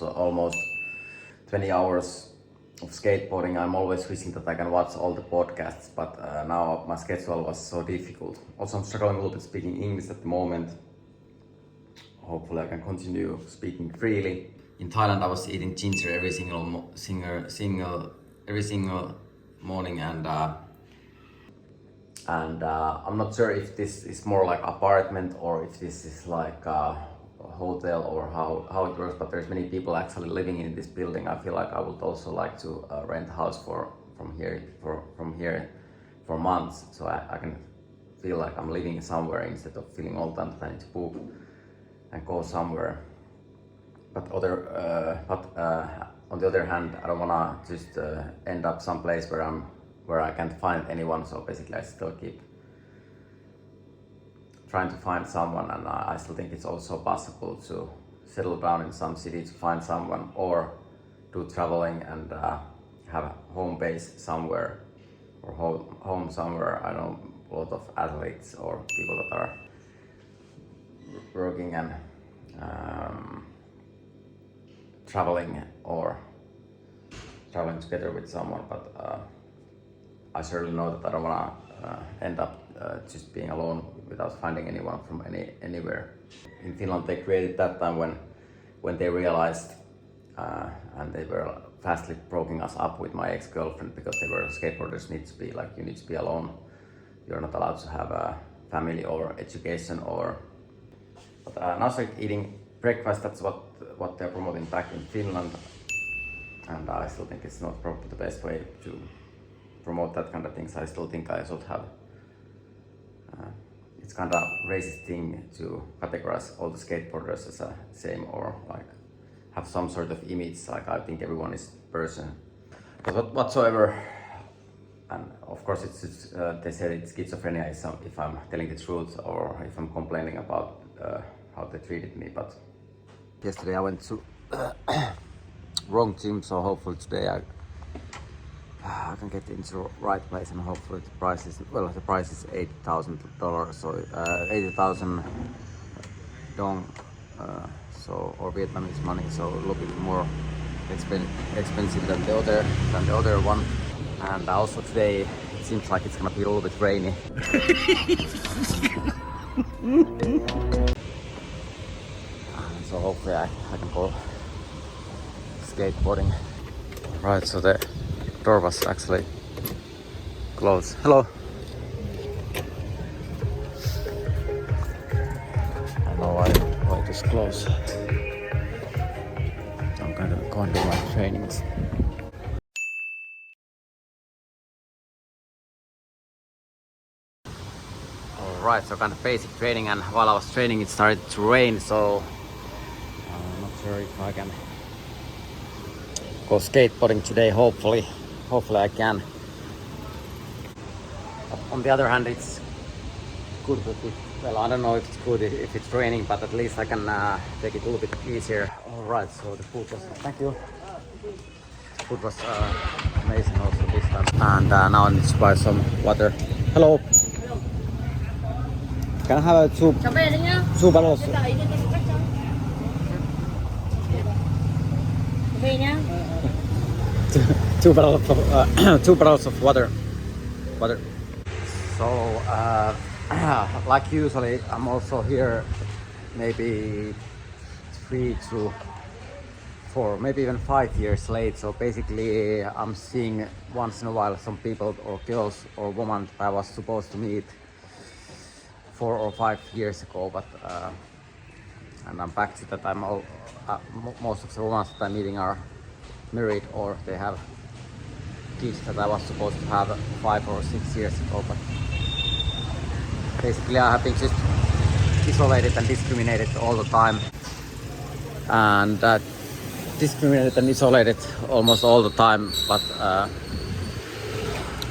almost 20 hours of skateboarding. I'm always wishing that I can watch all the podcasts, but now my schedule was so difficult. Also, I'm struggling a little bit speaking English at the moment. Hopefully I can continue speaking freely. In Thailand I was eating ginger every single morning, and I'm not sure if this is more like apartment or if this is like a hotel or how it works, but there's many people actually living in this building. I feel like I would also like to rent a house from here for months, so I can feel like I'm living somewhere instead of feeling all the time that I need to book and go somewhere. But on the other hand, I don't wanna just end up someplace where I can't find anyone. So basically, I still keep trying to find someone, and I still think it's also possible to settle down in some city to find someone, or do traveling and have a home base somewhere, or home somewhere. I know a lot of athletes or people that are working and traveling together with someone, but I certainly know that I don't want to end up just being alone without finding anyone from anywhere. In Finland, they created that time when they realized, and they were fastly broken us up with my ex-girlfriend, because they were skateboarders need to be like, you need to be alone. You're not allowed to have a family or education or. But now I started eating breakfast. That's what they're promoting back in Finland, and I still think it's not probably the best way to promote that kind of things. I still think I should have. It's kind of racist thing to categorize all the skateboarders as a same, or like have some sort of image. Like, I think everyone is a person, but whatsoever. And of course, it's they said it's schizophrenia if I'm telling the truth or if I'm complaining about how they treated me. But yesterday I went to wrong gym, so hopefully today I can get into the right place, and hopefully the price is $80,000, so 80,000 dong, so, or Vietnamese money, so a little bit more expensive than the other one. And also today it seems like it's gonna be a little bit rainy. So hopefully I can go skateboarding. Right, so the door was actually closed. Hello. I don't know why it was closed. I'm kind of going to do my trainings. Alright, so kind of basic training, and while I was training it started to rain, so I'm not sure if I can go skateboarding today. Hopefully I can. But on the other hand, it's good that well, I don't know if it's good if it's raining, but at least I can take it a little bit easier. Alright, so the food was, thank you. The food was amazing also this time. And now I need to buy some water. Hello. Can I have a two bottles? Two bottles of water. So, like usually, I'm also here maybe 3 to 4, maybe even 5 years late. So basically, I'm seeing once in a while some people or girls or women I was supposed to meet 4 or 5 years ago, but and I'm back to that. Most of the ones that I'm meeting are married or they have kids that I was supposed to have 5 or 6 years ago. But basically, I have been just isolated and discriminated all the time, and discriminated and isolated almost all the time. But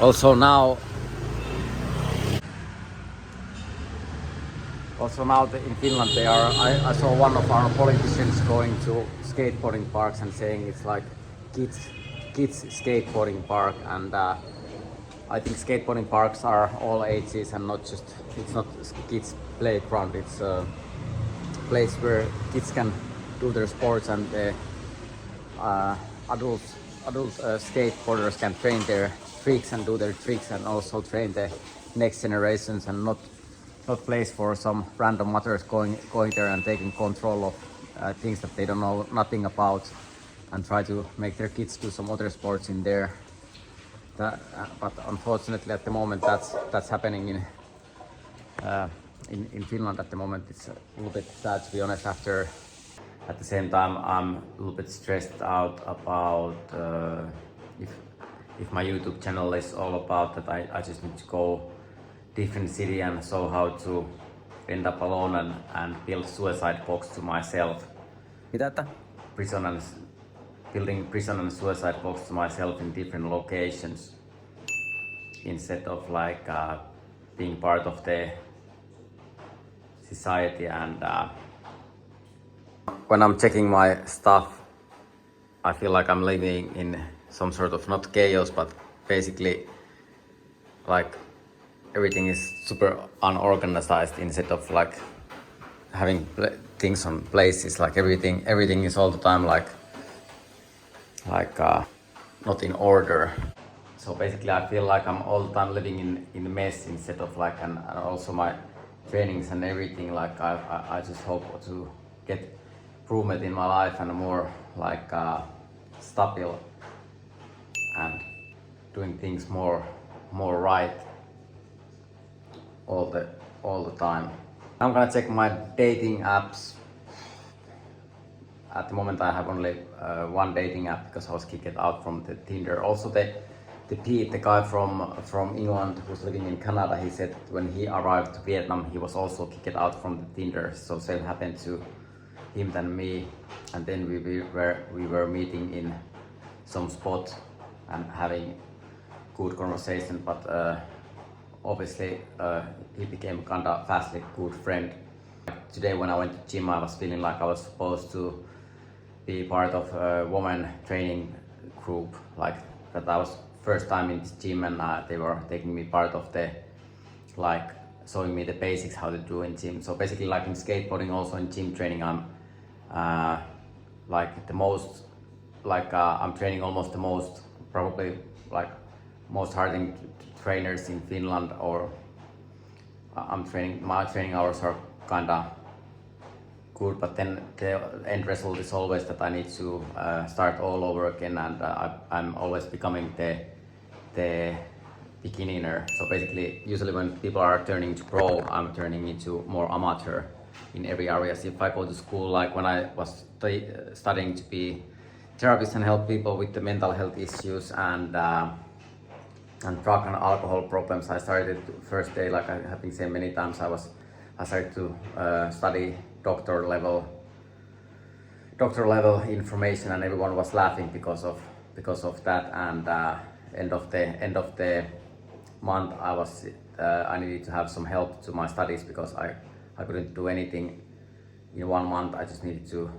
also now in Finland I saw one of our politicians going to skateboarding parks and saying it's like kids skateboarding park, and I think skateboarding parks are all ages and it's not kids playground, it's a place where kids can do their sports and adult skateboarders can train their tricks and do their tricks and also train the next generations and not place for some random mothers going there and taking control of things that they don't know nothing about and try to make their kids do some other sports in there. But unfortunately at the moment that's happening in Finland at the moment. It's a little bit sad to be honest. At the same time I'm a little bit stressed out about if my YouTube channel is all about that I just need to go different city and show how to end up alone and build suicide box to myself. Mitä että? Building prison and suicide box to myself in different locations instead of like being part of the society. And when I'm checking my stuff, I feel like I'm living in some sort of not chaos, but basically like everything is super unorganized instead of like having things on places. Like everything is all the time like not in order. So basically I feel like I'm all the time living in a mess instead of like and also my trainings and everything, like I just hope to get improvement in my life and more like stable and doing things more right all the time. I'm gonna check my dating apps. At the moment I have only one dating app because I was kicked out from the Tinder. Also the Pete, the guy from England who's living in Canada, he said when he arrived to Vietnam he was also kicked out from the Tinder. So same happened to him than me. And then we were meeting in some spot and having good conversation, but obviously he became kind of fastly good friend. Today when I went to gym I was feeling like I was supposed to be part of a woman training group, like that I was first time in the gym and they were taking me part of the like showing me the basics how to do in gym. So basically like in skateboarding also in gym training I'm like the most like I'm training almost the most probably like most hardened trainers in Finland, or my training hours are kinda good, but then the end result is always that I need to start all over again, and I'm always becoming the beginner. So basically usually when people are turning to pro, I'm turning into more amateur in every area. So if I go to school, like when I was studying to be therapist and help people with the mental health issues and drug and alcohol problems, I started first day, like I have been saying many times, I started to study doctor level information, and everyone was laughing because of that. And end of the month I needed to have some help to my studies because I couldn't do anything in 1 month. I just needed to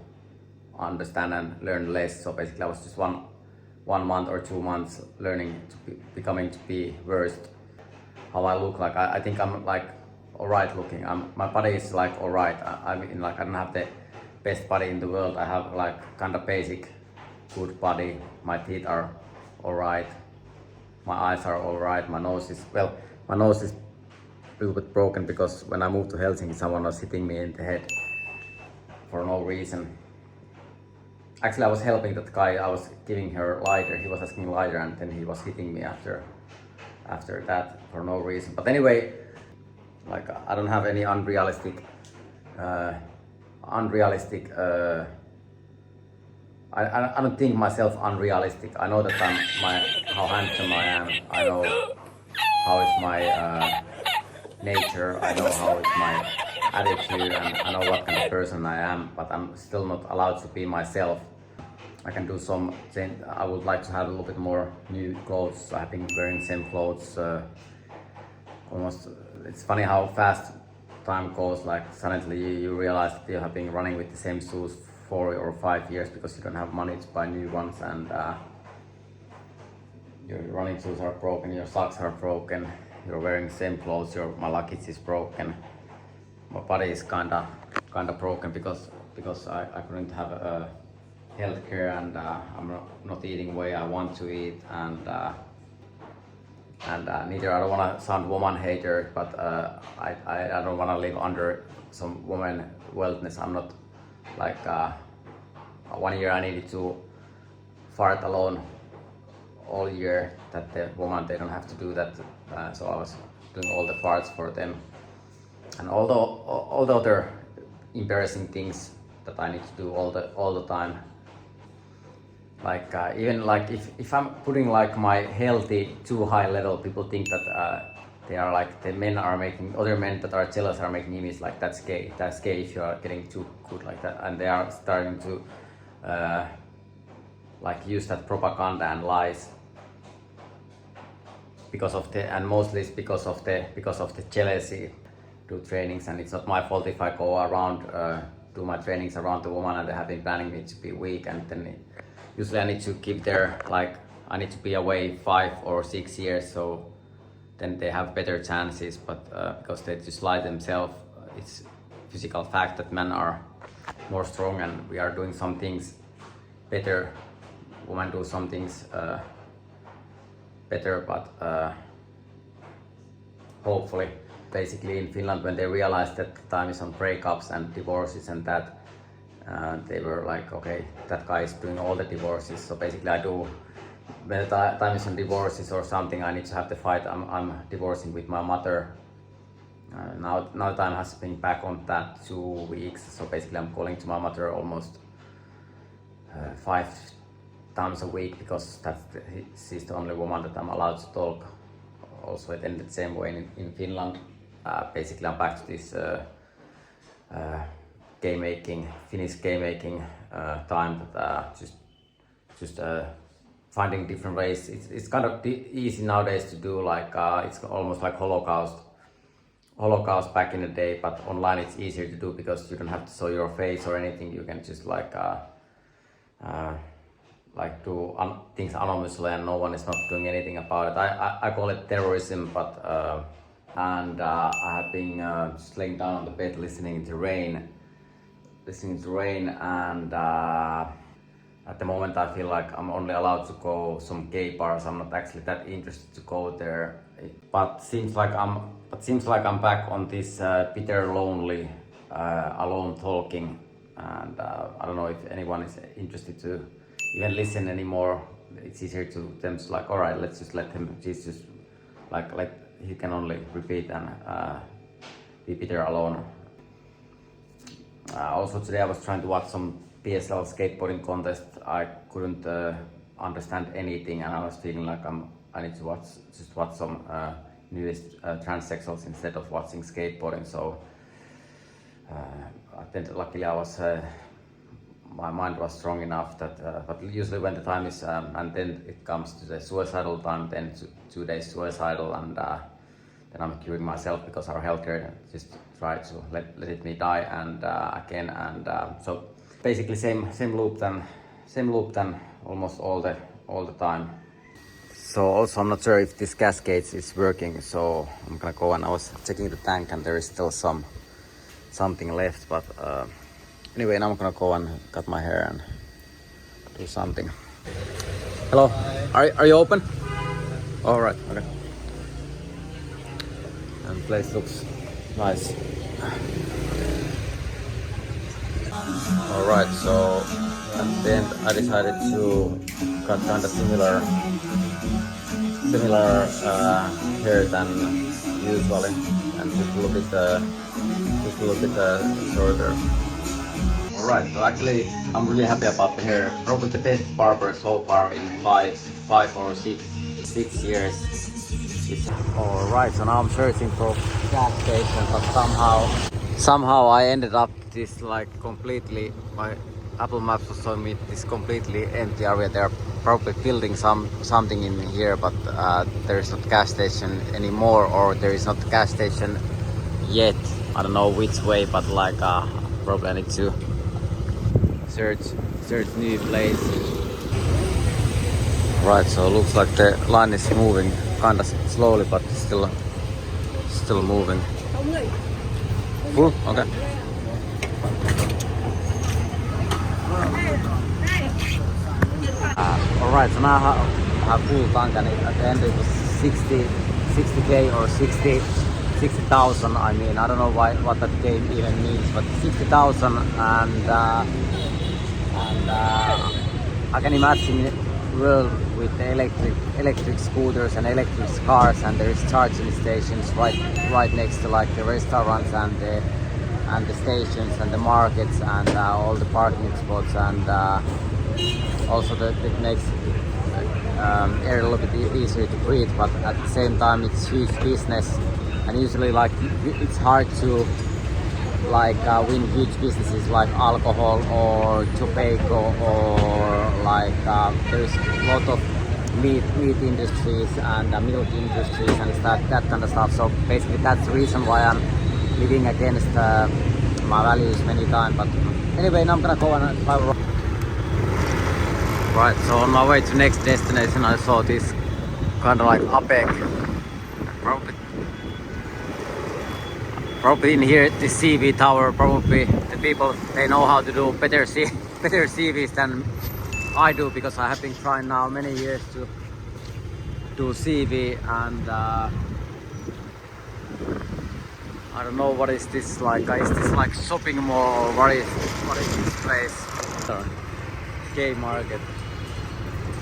understand and learn less. So basically I was just one month or 2 months learning becoming to be worst. How I look like, I think I'm like alright looking. My body is like alright. I mean, like I don't have the best body in the world. I have like kind of basic good body. My teeth are alright. My eyes are alright. My nose is a little bit broken because when I moved to Helsinki someone was hitting me in the head for no reason. Actually I was helping that guy, I was giving her lighter, he was asking lighter, and then he was hitting me after that for no reason. But anyway, like I don't have any unrealistic I don't think myself unrealistic. I know that how handsome I am. I know how is my nature. I know how is my attitude, and I know what kind of person I am. But I'm still not allowed to be myself. I can do some. I would like to have a little bit more new clothes. I've been wearing same clothes almost. It's funny how fast time goes. Like suddenly you realize that you have been running with the same shoes 4 or 5 years because you don't have money to buy new ones, and your running shoes are broken, your socks are broken, you're wearing the same clothes, my luggage is broken, my body is kinda broken because I couldn't have healthcare, and I'm not eating the way I want to eat, and neither I don't want to sound woman hater, but I don't want to live under some woman wellness. I'm not like 1 year I needed to fart alone all year, that the woman, they don't have to do that, so I was doing all the farts for them, and all the other embarrassing things that I need to do all the time. Like even like if I'm putting like my healthy too high level, people think that they are like, the men are making, other men that are jealous are making images like that's gay if you are getting too good like that, and they are starting to like use that propaganda and lies because of the, and mostly it's because of the jealousy. Do trainings, and it's not my fault if I go around do my trainings around the woman and they have been planning me to be weak, and then usually I need to keep their, like I need to be away 5 or 6 years, so then they have better chances, but because they just lie themselves, it's physical fact that men are more strong and we are doing some things better, women do some things better, but hopefully, basically in Finland, when they realized that the time is on breakups and divorces and that, they were like, okay, that guy is doing all the divorces, so basically I do, when the time is on divorces or something, I need to have the fight. I'm divorcing with my mother. Now the time has been back on that 2 weeks, so basically I'm calling to my mother almost 5 times a week, because she's the only woman that I'm allowed to talk. Also it ended the same way in Finland. Basically I'm back to this game making, Finnish game making time, that just finding different ways. It's kind of easy nowadays to do, like it's almost like Holocaust back in the day, but online it's easier to do because you don't have to show your face or anything. You can just like do things anonymously and no one is not doing anything about it. I call it terrorism, but and I have been just laying down on the bed listening to rain, and at the moment I feel like I'm only allowed to go some gay bars. I'm not actually that interested to go there, but seems like I'm back on this bitter, lonely, alone talking, and I don't know if anyone is interested to even listen anymore. It's easier to them to like, all right, let's just let him. He's just like he can only repeat and be bitter alone. Also today I was trying to watch some PSL skateboarding contest. I couldn't understand anything, and I was feeling like I need to watch some newest transsexuals instead of watching skateboarding. So I think luckily I was my mind was strong enough that. But usually when the time is and then it comes to the suicidal time, then 2 days suicidal, and then I'm curing myself because our healthcare just try to let it me die and again, and so basically same loop than almost all the time. So also I'm not sure if this cascade is working, so I'm gonna go, and I was checking the tank and there is still something left, but anyway, now I'm gonna go and cut my hair and do something. Hello, are you open? All right, okay. And the place looks nice. Alright, so at the end I decided to cut kind of similar hair than usually, and just a little bit shorter. Alright, so actually I'm really happy about the hair. Probably the best barber so far in 5 or 6 years. Alright, so now I'm searching for gas station, but somehow I ended up this like completely, my Apple Maps was showing me this completely empty area. They're probably building something in here, but there is not gas station anymore, or there is not gas station yet. I don't know which way, but like probably I need to search new place. Right, so it looks like the line is moving kind of slowly, but still moving. Full? Okay. Alright, so now I have full tank and at the end it was 60k or 60,000. I mean, I don't know what that game even means, but 60,000 and I can imagine a world with the electric scooters and electric cars, and there is charging stations right next to like the restaurants and the stations and the markets and all the parking spots, and also that it makes air a little bit easier to breathe, but at the same time it's huge business, and usually like it's hard to like win huge businesses like alcohol or tobacco or like there's a lot of meat industries and milk industries and that kind of stuff. So basically that's the reason why I'm living against my values many times. But anyway, now I'm gonna go and have a... Right, so on my way to next destination I saw this kind of like Aapon. Probably in here, the CV tower, probably the people, they know how to do better CVs than I do, because I have been trying now many years to do CV, and I don't know what is this like. Is this like shopping mall or what is this place? Gay market,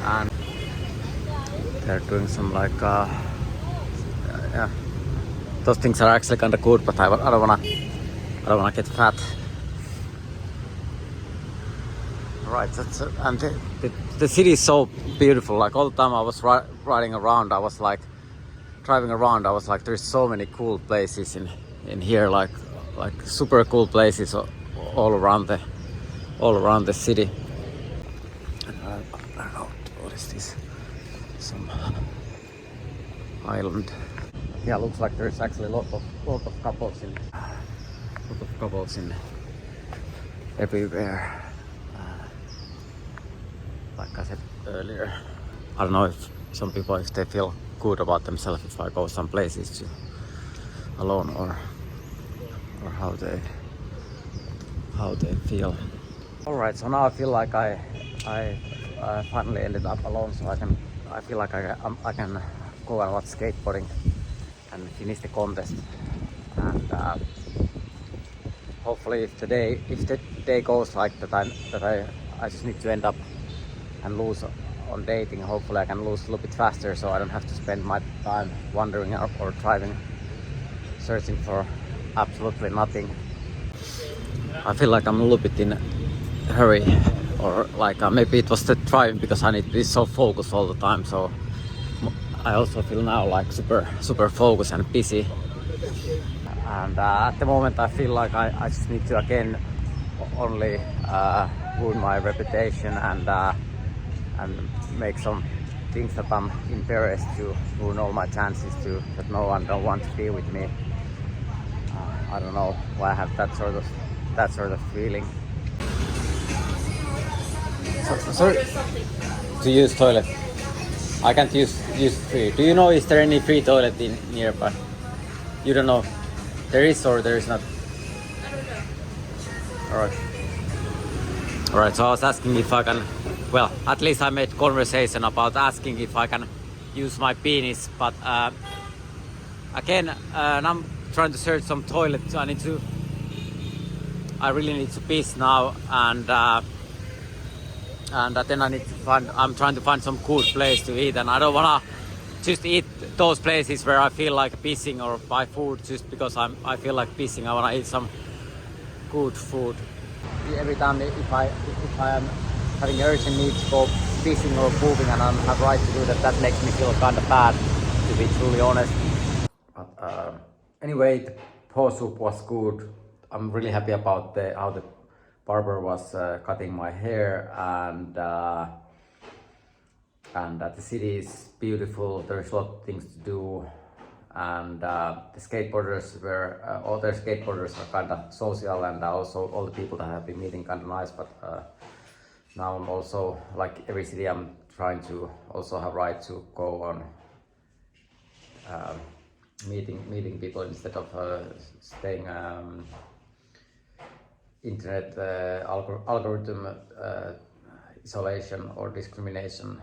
and they're doing some like yeah. Those things are actually kind of good, but I don't wanna get fat. Right, and the city is so beautiful. Like all the time I was riding around, I was like driving around. I was like, there's so many cool places in here, like super cool places all around the city. And I don't know, what is this? Some island. Yeah, looks like there's actually a lot of couples in everywhere. Like I said earlier, I don't know if some people, if they feel good about themselves if I go some places alone, or how they feel. All right, so now I feel like I finally ended up alone, so I feel like I can go and watch skateboarding and finish the contest, and hopefully if the day goes like that, I just need to end up and lose on dating. Hopefully I can lose a little bit faster, so I don't have to spend my time wandering or driving, searching for absolutely nothing. I feel like I'm a little bit in a hurry, or like maybe it was the driving, because I need to be so focused all the time. So I also feel now like super focused and busy, and at the moment I feel like I just need to again only ruin my reputation and make some things that I'm embarrassed to, ruin all my chances that no one don't want to be with me. I don't know why I have that sort of feeling. Sorry, to use toilet. I can't use free. Do you know, is there any free toilet in nearby? You don't know? There is or there is not? I don't know. Alright. Alright, so I was asking if I can, well, at least I made conversation about asking if I can use my penis, but again, and I'm trying to search some toilets. I really need to piss now, and then I'm trying to find some good place to eat, and I don't wanna just eat those places where I feel like pissing, or buy food just because I feel like pissing. I wanna eat some good food. Every time if I am having urgent need to go pissing or pooping and I have right to do that makes me feel kind of bad, to be truly honest. But anyway, the pork soup was good. I'm really happy about how the barber was cutting my hair, and the city is beautiful. There's a lot of things to do, and the skateboarders were all their skateboarders are kind of social, and also all the people that I have been meeting kind of nice. But now I'm also, like every city, I'm trying to also have right to go on meeting people instead of staying internet algorithm isolation or discrimination